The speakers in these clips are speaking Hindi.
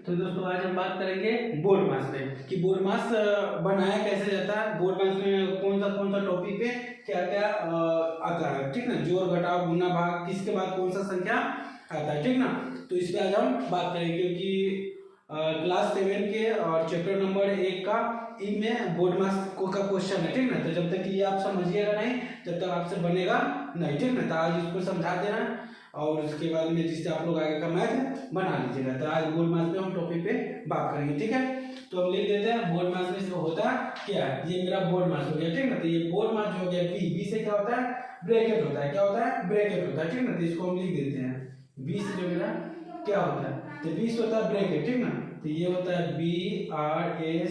तो दोस्तों आज हम बात करेंगे बोर्ड मास पे कि बोर्ड मास बनाया कैसे जाता है, बोर्ड मास में कौन सा टॉपिक पे क्या क्या आता है, ठीक ना। जोड़ घटाव गुना भाग किसके बाद कौन सा संख्या आता है, ठीक ना। तो इस पे आज हम बात करेंगे क्योंकि क्लास 7 के और चैप्टर नंबर 1 का ई में बोर्ड मास का क्वेश्चन है, ठीक ना। तो जब तक ये आप समझिएगा नहीं तब तक आपसे बनेगा नहीं, ठीक ना। तो आज इसको समझा देना और उसके बाद में जिससे आप लोग आगे का मैथ बना लीजिएगा। तो आज बोर्ड मास पे हम टॉपिक पे बात करेंगे, ठीक है। तो हम लिख देते हैं बोर्ड मास में होता क्या है। ये मेरा बोर्ड मास हो गया, ठीक ना। तो ये बोर्ड मास जो हो गया बी से क्या होता है, ब्रैकेट होता है। क्या होता है, ब्रैकेट होता है, ठीक ना। तो इसको हम लिख देते हैं बी से जो मेरा क्या होता है, तो 20 होता है ब्रैकेट, ठीक ना। तो ये होता है BRACKET,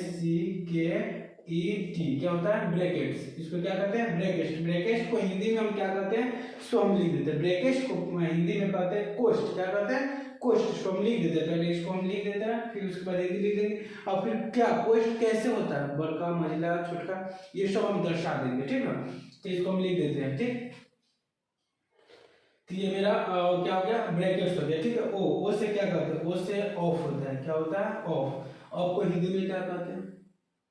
क्या होता है, ब्रैकेट्स। इसको क्या कहते हैं, ब्रैकेट। ब्रैकेट को हिंदी में हम क्या कहते हैं, सो हम लिख देते हैं। ब्रैकेट को हिंदी में कहते हैं कोष्ठ, क्या कहते हैं, कोष्ठ। इसको हम लिख देते हैं, पहले इसको हम लिख देते हैं, फिर उसके बाद हिंदी लिख देंगे। और फिर क्या कोष्ठ कैसे होता है, बड़का मझला छोटका, ये सब हम दर्शा देंगे, ठीक ना। तो इसको हम लिख देते हैं, ठीक। तो ये मेरा क्या हो गया, ब्रैकेट्स हो गया, ठीक है। ओ से क्या कहते हैं, ओ से ऑफ होता है। क्या होता है, ऑफ। ऑफ को हिंदी में क्या कहते हैं,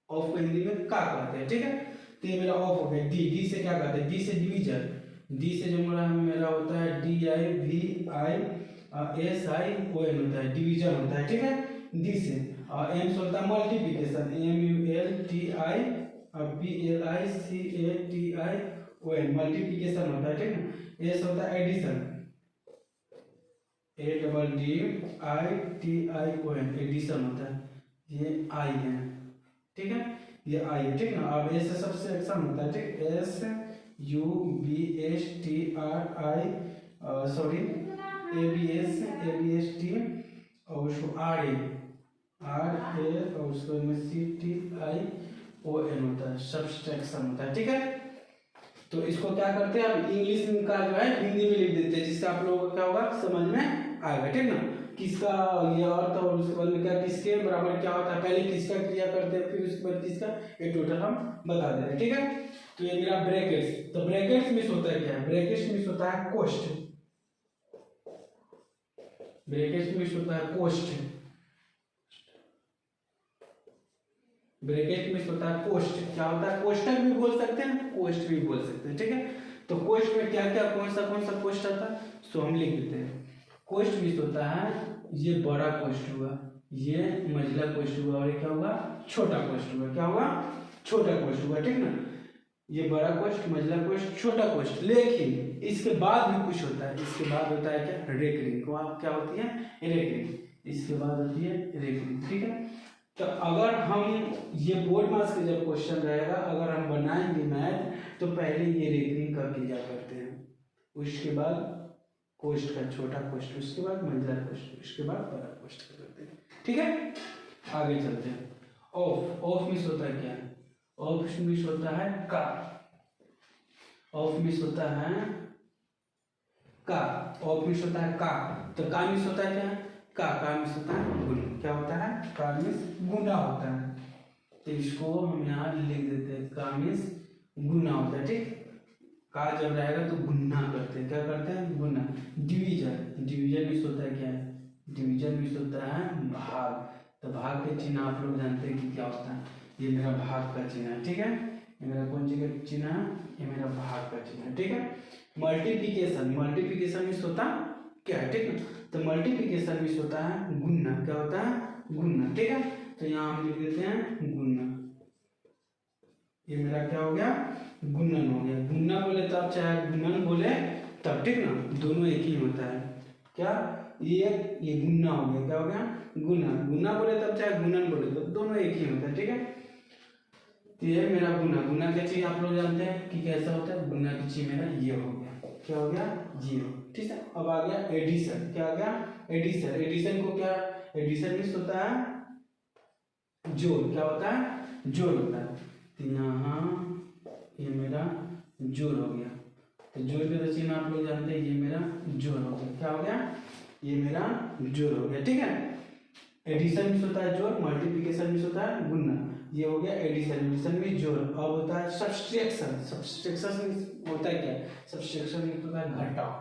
ऑफ को हिंदी में का कहते हैं, ठीक है। तो ये मेरा ऑफ हो गया। डी से क्या कहते हैं, डी से डिवीजन। डी से जो मेरा होता है DIVISION होता है, डिवीजन होता है, ठीक है। डी से एम से होता है मल्टीप्लिकेशन, MULTIPLICATION, मल्टीप्लिकेशन होता है, ठीक है। एस होता है एडिशन, ADDITION, एडिशन होता है। ये आई है, ठीक है, ये आई है, ठीक ना। अब एस से सब्सट्रैक्शन होता है, ठीक। ABST और उसको RA और उसको CTION होता है, सब्सट्रैक्शन होता है, ठीक है। तो इसको क्या करते हैं, अब इंग्लिश का जो है हिंदी में लिख देते हैं, जिससे आप लोगों को क्या होगा, समझ में आएगा, ठीक ना। किसका ये अर्थ और उसके बाद में क्या, किसके बराबर क्या होता है, पहले किसका क्रिया करते हैं, फिर उसके बाद किसका, ये टोटल हम बता दे रहे हैं, ठीक है। तो ये मेरा ब्रैकेट्स। तो ब्रैकेट्स में होता है क्या, ब्रैकेट्स में होता है कोष्ठ। ब्रैकेट्स में होता है कोष्ठ, ब्रैकेट में होता है कोष्ठ। क्या होता है, कोष्ठक भी बोल सकते हैं, कोष्ठ भी बोल सकते हैं, ठीक है। तो कोष्ठ में क्या क्या कौन सा कोष्ठ आता है, सो हम लिख देते हैं। कोष्ठ में होता है, ये बड़ा कोष्ठ हुआ, ये मझला कोष्ठ हुआ, और ये क्या हुआ, छोटा कोष्ठ हुआ। क्या हुआ, छोटा कोष्ठ हुआ, ठीक ना। ये बड़ा कोष्ठ, मझला कोष्ठ, छोटा कोष्ठ। लेकिन इसके बाद भी कुछ होता है, इसके बाद होता है क्या, रेकरिंग। क्या होती है, रेकरिंग। इसके बाद होती है रेकरिंग, ठीक है। तो अगर हम ये बोर्ड मास का जब क्वेश्चन रहेगा, अगर हम बनाएंगे मैथ, तो पहले ये रेकरिंग करके क्या करते हैं, उसके बाद कोष्ठ का छोटा कोष्ठ, उसके बाद मंझला कोष्ठ, उसके बाद बड़ा कोष्ठ करते हैं, ठीक है। आगे चलते हैं। ऑफ मिस होता है क्या, ऑफ मिस होता है का, ऑफ मिस होता है का, ऑफ मिस होता है का। तो का मिस होता है क्या, का मिस होता है गुना। क्या होता है, का मिस गुना होता है। तो इसको हम यहाँ लिख देते हैं, का मिस गुना होता है, ठीक। का जब रहेगा तो गुना करते हैं, क्या करते हैं, गुना। डिवीजन मिस होता है क्या, डिवीजन मिस होता है भाग। तो भाग के चिन्ह आप लोग जानते हैं कि क्या होता है, ये मेरा भाग का चिन्ह है, ठीक है। ये मेरा कौन सी का चिन्ह है, ये मेरा भाग का चिन्ह है, ठीक है। मल्टीप्लिकेशन मिस होता क्या है, ठीक है। तो मल्टीप्लिकेशन मिस होता है गुना। क्या होता है, गुना, ठीक है। तो यहाँ हम लिख देते हैं गुना। ये मेरा क्या हो गया, गुणन हो गया। गुना बोले तब, चाहे गुणन बोले तब, ठीक ना, दोनों एक ही होता है। क्या, ये गुना हो गया, क्या हो गया, गुना बोले तब, चाहे गुणन बोले तब, दोनों एक ही होता है, ठीक है। तो ये मेरा गुना का चीज आप लोग जानते हैं कि कैसा होता है, गुना की चीज मेरा ये हो गया, क्या हो गया, 0, ठीक है। अब आ गया एडिशन। क्या आ गया, एडिशन। एडिशन को क्या, एडिशन मिस होता है जोड़। क्या होता है, जोड़ होता है। तो यहाँ ये मेरा जोड़ हो गया। तो जोड़ के तो चिन्ह आप लोग जानते हैं, ये मेरा जोड़ हो गया। क्या हो गया, ये मेरा जोड़ हो गया, ठीक है। एडिशन मिस होता है जोड़, मल्टीप्लिकेशन मिस होता है गुना। ये हो गया एडिशन, एडिशन में जोड़। अब होता है सब्सट्रैक्शन। सब्सट्रैक्शन होता है क्या, सब्सट्रैक्शन में होता है घटाव।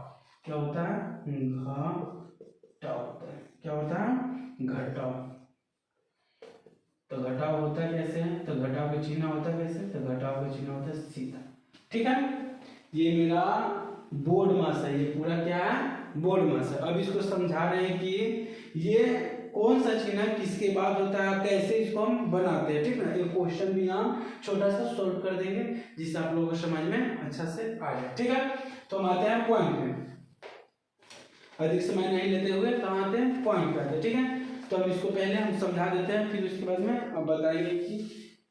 क्या होता है, घटाव होता है। क्या होता है, घटाव। तो घटाव होता है कैसे है, तो घटाव का चिन्ह होता है कैसे, तो घटाव का चिन्ह होता है सीधा। ठीक है, ये मेरा बोर्ड मास है, ये पूरा क्या है बोर्ड मास है। अब इसको समझा रहे हैं कि ये कौन सा चिन्ह किसके बाद होता है, कैसे इसको हम बनाते हैं। ठीक है, एक क्वेश्चन भी यहाँ छोटा सा सॉल्व कर देंगे जिससे आप लोगों को समझ में अच्छा से आ जाए। ठीक है, तो हम आते हैं पॉइंट पे, अधिक समय नहीं लेते हुए तो हम आते हैं पॉइंट पे आते हैं। ठीक है, तो हम इसको पहले हम समझा देते हैं, फिर उसके बाद में अब बताएंगे कि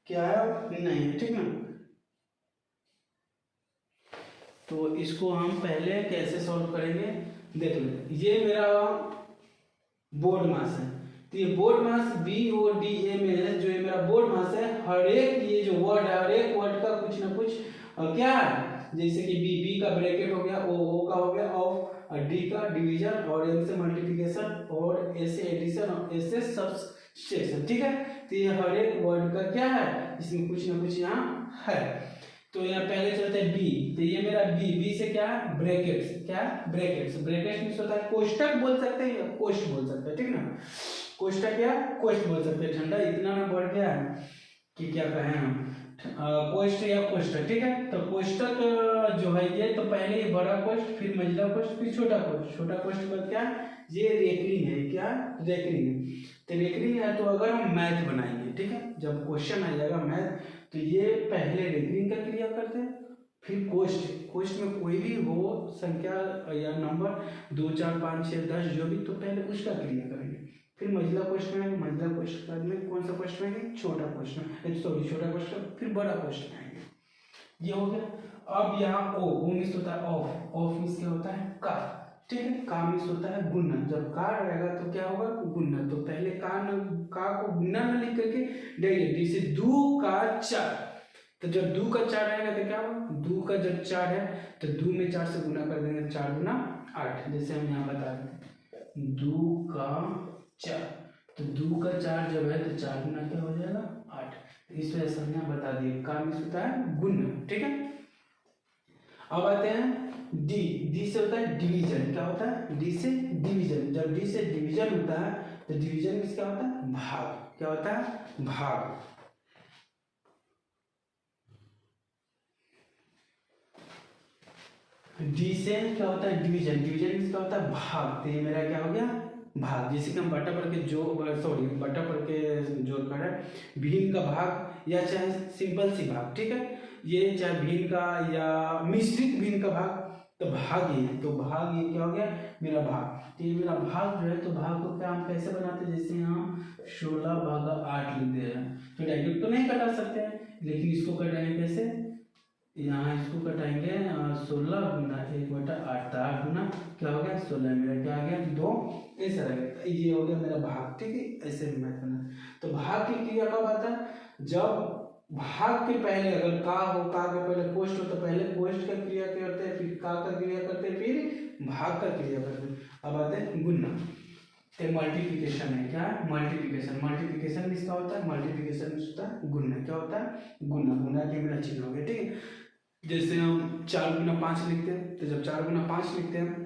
क्या है नहीं है। ठीक है, तो इसको हम पहले कैसे सॉल्व करेंगे देख लेते। ये मेरा बोर्ड मास है, तो ये बोर्ड मास बी और डी ए में है। जो ये मेरा बोर्ड मास है, हर एक ये जो वर्ड है, हर एक वर्ड का कुछ ना कुछ क्या है, जैसे कि बी का ब्रैकेट हो गया, ओ का हो गया, ऑफ डी का डिवीजन, और एम से मल्टीप्लिकेशन, और ए से एडिशन, और ए से सब्सट्रैक्शन। ठीक है, तो ये हर एक वर्ड का क्या है, इसमें कुछ ना कुछ यहाँ है। तो यहाँ पहले चलते हैं बी, तो ये मेरा बी से क्या है ब्रैकेट्स, क्या है ब्रैकेट्स। ब्रैकेट्स मींस होता है कोष्टक बोल सकते हैं या कोष्ट बोल सकते हैं। ठीक ना, कोष्टक या कोष्ट बोल सकते हैं। ठंडा इतना में बढ़ गया है कि क्या कहें हम, कोष्ट या कोष्टक। ठीक है, तो कोष्टक जो है ये, तो पहले ये बड़ा कोष्ट, फिर मझला कोष्ट, फिर छोटा कोष्ट। छोटा कोष्ट के बाद क्या है, ये रेकरिंग है, क्या रेकरिंग है। तो रेकरिंग है, तो अगर हम मैथ बनाएंगे, ठीक है, जब क्वेश्चन आ जाएगा मैथ, तो ये पहले रेकरिंग का क्रिया करते हैं, फिर कोष्ट में कोई भी हो संख्या या नंबर 2 4 5 6 10 जो भी, तो पहले उसका क्रिया करेंगे। फिर मझला क्वेश्चन में, मझला क्वेश्चन के बाद में कौन सा क्वेश्चन है, छोटा क्वेश्चन, सॉरी छोटा क्वेश्चन, फिर बड़ा क्वेश्चन आएंगे। ये हो गया। अब यहाँ ओ मीन्स होता है ऑफ, ऑफ मीन्स क्या होता है का। ठीक है, का मीन्स होता है गुणा। जब का रहेगा तो क्या होगा गुणा। तो पहले का को गुणा न लिख करके डायरेक्ट जैसे 2 का 4, तो जब 2 का 4 आएगा तो क्या होगा, 2 का जब 4 है तो 2 में 4 से गुना कर देंगे, 4 गुना 8। जैसे हम यहाँ बता रहे हैं 2 का 4, तो 2 का 4 जब है तो 4 गुना क्या हो जाएगा 8। इस वजह से हम यहाँ बता दिए का मीन्स होता है गुणा। ठीक है, अब आते हैं डी। डी से होता है डिवीजन। क्या होता है, डी से डिवीजन। जब डी से डिवीजन होता है तो डिवीजन मीन्स क्या होता है भाग। क्या होता है भाग। डी से क्या होता है डिवीजन। डिवीजन मीन्स क्या होता है भाग। तो ये मेरा क्या हो गया भाग। जैसे कि हम बटा पढ़ के बटा पढ़ के जोड़ कर है, भिन्न का भाग या चाहे सिंपल सी भाग। ठीक है, ये चाहे भिन्न का या मिश्रित भिन्न का भाग, तो भाग ये है। तो भाग ये क्या हो गया मेरा भाग। तो ये मेरा भाग जो है, तो भाग को क्या हम कैसे बनाते हैं, जैसे यहाँ 16/8 लिख दे रहे हैं, तो डायरेक्ट तो नहीं कटा सकते हैं, लेकिन इसको कटाएंगे कैसे, यहाँ इसको कटाएंगे 16 गुना 1/8, 8 गुना क्या हो गया 16, मेरा क्या आ गया 2, ऐसा रहेगा। ये हो गया मेरा भाग। ठीक है, ऐसे भी मैथ करना। तो भाग की क्रिया कब आता है, जब भाग के पहले अगर का हो, का के पहले कोष्ट हो, तो पहले कोष्ट का क्रिया करते हैं, फिर का क्रिया करते हैं, फिर भाग का क्रिया करते हैं। अब आते हैं गुना। तो मल्टीप्लिकेशन है, क्या है मल्टीप्लिकेशन। मल्टीप्लिकेशन किसका होता है, मल्टीप्लिकेशन होता है गुना। क्या होता है गुना। गुना के मेरा चिन्ह हो गया। ठीक है, जैसे हम 4 गुना 5 लिखते हैं, तो जब 4 गुना 5 लिखते हैं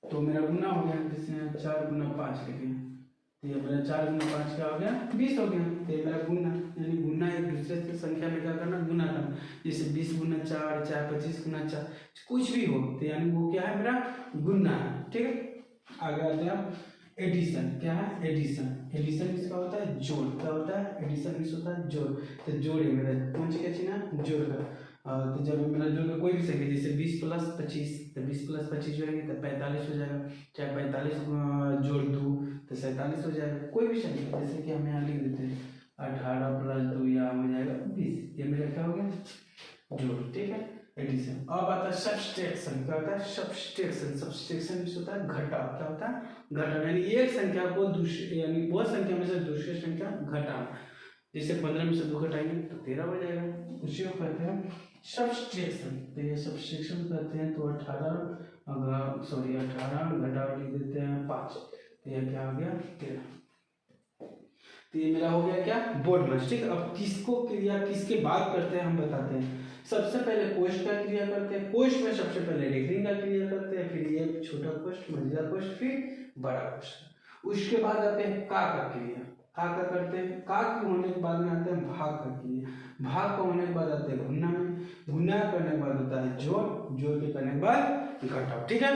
तो मेरा गुना हो गया। जैसे 4 गुना 5 लिखे, तो ये मेरा 4 गुना 5 क्या हो गया 20 हो गया। तो ये मेरा गुना, यानी गुना एक दूसरे से संख्या में क्या करना गुना करना। जैसे 20 गुना 4, चाहे 25 गुना 4, कुछ भी हो, तो यानी वो क्या है मेरा गुना है। ठीक है, आगे आते हैं हम एडिशन। क्या है एडिशन। एडिशन किसका होता है जोड़। क्या होता है एडिशन किस होता है जोड़। तो जोड़ है मेरा कौन सी का चिन्ह जोड़ का। तो जब मेरा जोड़ का कोई भी संख्या, जैसे 20 + 25, तो 20 + 25 जोड़ेंगे तो 45 हो जाएगा। चाहे 45 जोड़ 2 तो 47 हो जाएगा। कोई भी संख्या, जैसे कि हम यहाँ लिख देते हैं 18 + 2 यहाँ हो जाएगा 20। ये मेरा क्या हो गया जोड़। ठीक है, एडिशन। अब आता है सब्सट्रैक्शन। क्या होता है सब्सट्रैक्शन। सब्सट्रैक्शन मींस होता है घटाव। क्या होता है घटाव, यानी एक संख्या को दूसरे, यानी वह संख्या में से दूसरी संख्या घटाना। जैसे 15 में से 2 घटाएंगे तो 13 हो जाएगा, उसी को कहते हैं सब्सट्रैक्शन। तो ये सब्सट्रैक्शन करते हैं तो 18 घटाव लिख देते हैं 5, तो ये क्या हो गया 13। तो ये मेरा हो गया क्या बोर्ड मास। ठीक है, अब किसको क्रिया किसके बाद करते हैं हम बताते हैं। सबसे पहले कोष्ट का क्रिया करते हैं। कोष्ट में सबसे पहले रेखरिंग का क्रिया करते हैं, फिर ये छोटा कोष्ट, मझिला कोष्ट, फिर बड़ा कोष्ट। उसके बाद आते हैं का क्रिया, का करते हैं, का के होने के बाद में आते हैं भाग का क्रिया, भाग का होने के बाद आते हैं गुना में, गुना करने के बाद होता है जोड़, जोड़ के करने के बाद घटाव। ठीक है,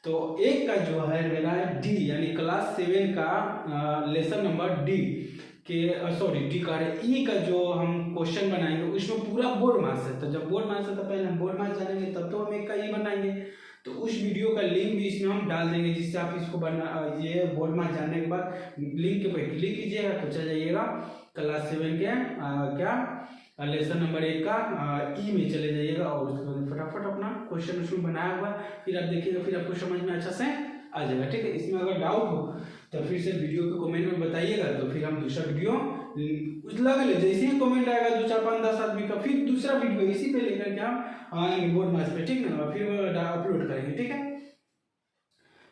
तो एक का जो है मेरा है डी, यानी क्लास 7 का लेसन नंबर डी के सॉरी डी का ई का जो हम क्वेश्चन बनाएंगे उसमें पूरा बोर्ड मार्क्स है। तो जब बोर्ड मार्क्स है तो पहले हम बोर्ड मार्क्स जानेंगे तब तो हम एक का ई बनाएंगे। तो उस वीडियो का लिंक भी इसमें हम डाल देंगे, जिससे आप इसको बना ये बोर्ड मार्क्स जानने के बाद लिंक के पर क्लिक कीजिएगा तो चल जाइएगा क्लास 7 के क्या लेसन नंबर 1 का ई में चले जाइएगा और उसके बाद फटाफट अपना क्वेश्चन उसमें बनाया हुआ फिर आप देखिएगा, फिर आपको समझ में अच्छा से आ जाएगा। ठीक है, इसमें अगर डाउट हो तो फिर से वीडियो के कमेंट में बताइएगा, तो फिर हम दूसरा वीडियो लग ले, जैसे ही कमेंट आएगा 2 4 5 10 आदमी का, फिर दूसरा वीडियो इसी पे लेकर के हम आएंगे बोर्ड मार्क्स पे। ठीक है ना, फिर अपलोड करेंगे। ठीक है,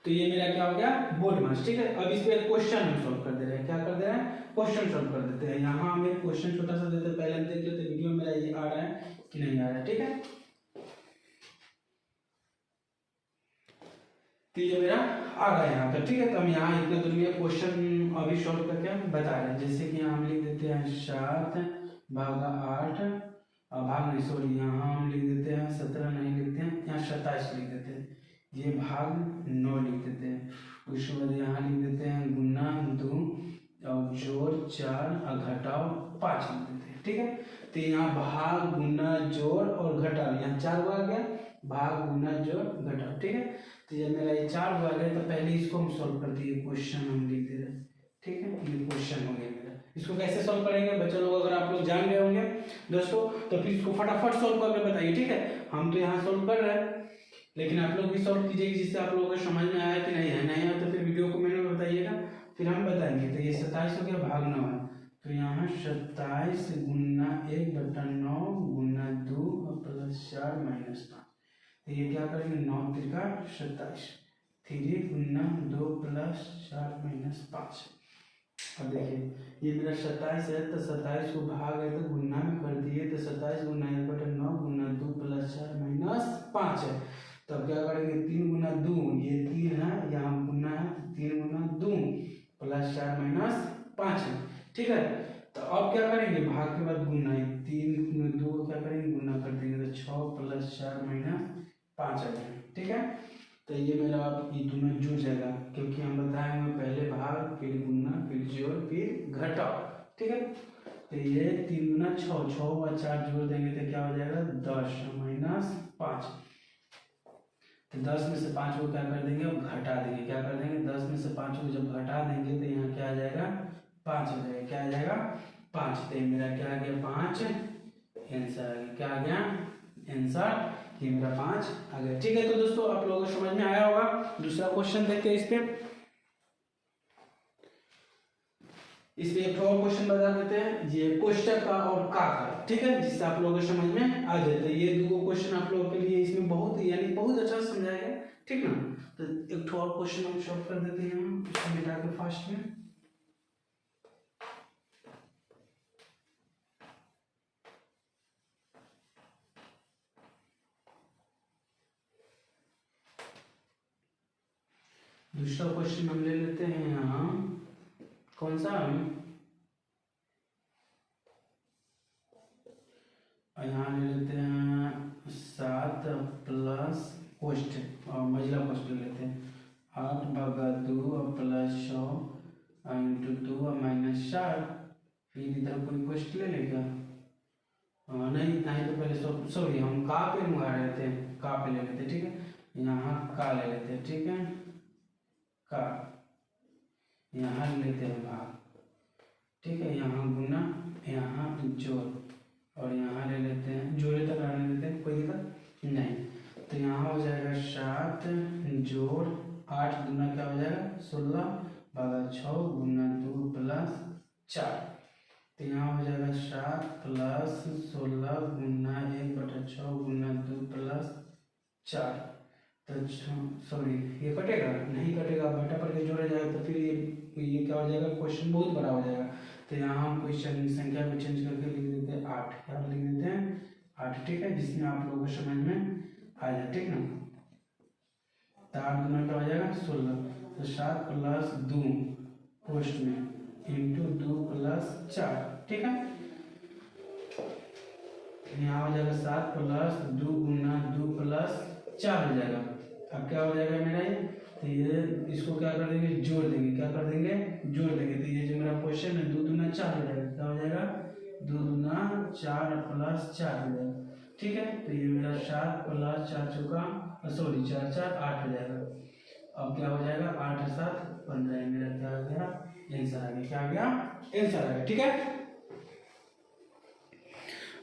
तो ये मेरा क्या हो गया बोर्ड मार्क्स। ठीक है, अब इस पे क्वेश्चन हम सॉल्व कर दे रहे हैं, क्या कर दे रहे हैं क्वेश्चन सॉल्व कर देते हैं। यहाँ हमें क्वेश्चन छोटा सा देते हैं, पहले हम देख लेते हैं वीडियो मेरा ये आ रहा है कि नहीं आ रहा है। ठीक है, तो ये मेरा आ गया यहाँ पर। ठीक है, तो हम यहाँ इतना दूर में क्वेश्चन अभी सॉल्व करके हम बता रहे हैं। जैसे कि यहाँ हम लिख देते हैं 7 भागा 8 भाग नहीं सॉरी यहाँ हम लिख देते हैं 17 नहीं लिखते हैं, यहाँ 27 लिख देते हैं, ये भाग 9 लिख देते हैं। उसके बाद यहाँ लिख देते हैं गुना 2 और जोड़ 4 और घटाव 5 लिख देते हैं। ठीक है, तो यहाँ भाग गुना जोड़ और घटाव, यहाँ 4 आ गया, भाग गुना जोड़ घटाव। ठीक है, तो ये मेरा ये 4 आ गया, तो पहले इसको हम सॉल्व कर दिए, क्वेश्चन हम लिख दे रहे हैं। ठीक है, ये क्वेश्चन हो गया मेरा। इसको कैसे सॉल्व करेंगे बच्चों लोग, अगर आप लोग जान गए होंगे दोस्तों तो फिर इसको फटाफट सॉल्व करके बताइए। ठीक है, हम तो यहाँ सॉल्व कर रहे हैं, लेकिन आप लोग भी सॉल्व कीजिए जिससे आप लोगों को समझ में आया कि नहीं है, नहीं है तो फिर वीडियो को मैंने बताइएगा, फिर हम बताएंगे। तो ये 27 हो गया, भाग 9 है, तो यहाँ 27 गुना 1/9 गुना 2 प्लस 4 माइनस 5, तो ये क्या करेंगे 9 त्रिका 27, 3 गुना 2 प्लस 4 माइनस 5। अब देखिए ये मेरा 27 है, तो 27 को भाग है तो गुना में कर दिए, तो 27 गुना 1/9 गुना 2 प्लस 4 माइनस 5 है। तो अब क्या करेंगे 3 गुना 2, ये 3 है, यहाँ गुना है, 3 गुना 2 प्लस 4 माइनस 5 है। ठीक है, तो अब क्या करेंगे भाग के बाद गुना, 3 2 क्या करेंगे गुना कर देंगे, तो 6 प्लस 4 माइनस 5 आ जाएगा। ठीक है, तो ये मेरा ये दोनों जुड़ जाएगा, क्योंकि हम बताए हुए पहले भाग फिर गुना फिर जोड़ फिर घटाव। ठीक है, तो ये 3 गुना 6, 6 और 4 जोड़ देंगे तो क्या हो जाएगा 10 माइनस 5, तो 10 में से 5 को क्या कर देंगे अब घटा देंगे, क्या कर देंगे 10 में से 5 को जब घटा देंगे तो यहाँ क्या आ जाएगा 5 हो जाएगा, क्या आ जाएगा 5, तो मेरा क्या आ गया 5 आंसर आ गया, क्या आ गया आंसर, ये मेरा 5 आ गया। ठीक है, तो दोस्तों आप लोगों को समझ में आया होगा। दूसरा क्वेश्चन देखते हैं इस पे एक और क्वेश्चन बता देते हैं, ये कोष्टक का और का। ठीक है, जिससे आप लोगों को समझ में आ जाए। तो ये दो क्वेश्चन आप लोगों के लिए इसमें बहुत यानी बहुत अच्छा समझाया गया। ठीक ना, तो एक और क्वेश्चन हम सॉल्व कर देते हैं, हम इसको मिटा के फास्ट में। दूसरा क्वेश्चन हम ले लेते हैं यहाँ, कौन सा यहाँ ले लेते हैं 7 प्लस कोष्ट और मझला कोष्ट ले लेते हैं 8 भागा 2 प्लस 6 इंटू 2 माइनस 4, फिर इधर कोई कोष्ट ले लेगा नहीं तो पहले सॉरी हम का पे मंगा रहे थे, का पे ले लेते। ठीक है, यहाँ का ले लेते, ठीक है का, यहाँ लेते हैं भाग, ठीक है, यहाँ गुना यहाँ जोड़ और यहाँ ले लेते हैं जोड़े तक आने लेते हैं, कोई दिक्कत नहीं। तो यहाँ हो जाएगा 7 जोड़ 8 गुना क्या हो जाएगा 16 भागा 6 गुना 2 प्लस 4, तो यहाँ हो जाएगा 7 प्लस 16 गुना 1/6 गुना 2 प्लस 4, तो सॉरी ये कटेगा नहीं कटेगा, बटा पर के जोड़ा जाएगा तो फिर ये क्या हो जाएगा क्वेश्चन बहुत बड़ा हो जाएगा। तो यहाँ हम क्वेश्चन संख्या को चेंज करके लिख देते हैं 8, यहाँ लिख देते हैं 8। ठीक है, जिसमें आप लोगों को समझ में आ जाए। ठीक ना, तो 8 गुना क्या हो जाएगा 16, तो 7 प्लस 2 पोस्ट में इंटू 2 प्लस 4, ठीक है। यहाँ हो जाएगा 7 प्लस 2 गुना 2 प्लस 4 हो जाएगा। अब क्या हो जाएगा मेरा ये, तो ये इसको क्या कर देंगे, जोड़ देंगे, क्या कर देंगे, जोड़ देंगे। तो ये जो मेरा क्वेश्चन है 2 दूना 4 हो जाएगा, क्या हो जाएगा 2 दूना 4 प्लस 4 हो जाएगा, ठीक है। तो ये मेरा 7 प्लस 4 चौका सॉरी 4 4 8 हो जाएगा। अब क्या हो जाएगा 8 7 15, मेरा क्या हो गया आंसर आ गया, क्या आ गया आंसर आ गया, ठीक है।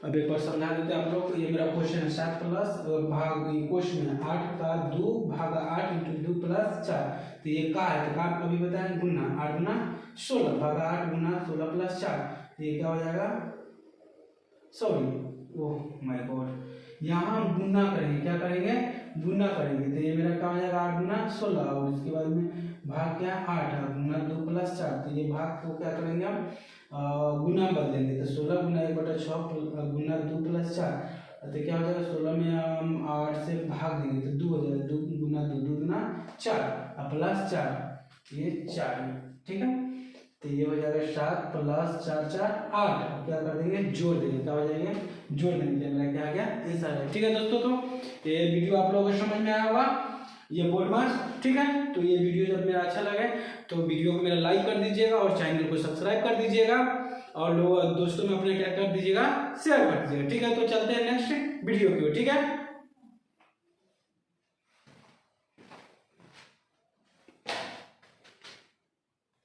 अब एक बार समझा देते हैं आप लोग। ये मेरा क्वेश्चन है 7 प्लस भाग क्वेश्चन है 8 का 2 भागा 8 इंटू 2 प्लस 4। तो ये का है, तो का अभी बताएं गुना 8 गुना 16 भागा 8 गुना 16 प्लस 4। तो ये क्या हो जाएगा, सॉरी ओह माय गॉड, यहाँ हम गुना करेंगे, क्या करेंगे गुना करेंगे। तो ये मेरा क्या हो जाएगा 8 गुना 16 और इसके बाद में भाग क्या 8 गुना 2 प्लस 4। तो ये भाग को क्या करेंगे हम गुना बदलेंगे। तो 16 गुना 1/6 गुना 2 प्लस 4। तो क्या हो जाएगा 16 में हम 8 से भाग देंगे तो 2 हो जाएगा, 2 गुना 2 2 गुना 4 प्लस 4 ये 4 है, ठीक है। तो ये हो जाएगा 7 प्लस 4 4 8। अब क्या कर देंगे जोड़ देंगे, क्या हो जाएंगे जोड़ देंगे, मेरा क्या आ गया आंसर है, ठीक है दोस्तों। तो ये वीडियो आप लोगों को समझ में आया होगा, ये बोर्ड मार्क्स, ठीक है। तो ये वीडियो जब मेरा अच्छा लगे तो वीडियो को मेरा लाइक कर दीजिएगा और चैनल को सब्सक्राइब कर दीजिएगा और लोग दोस्तों में अपने क्या कर दीजिएगा शेयर कर दीजिएगा, ठीक है। तो चलते हैं नेक्स्ट वीडियो की ओर, ठीक है।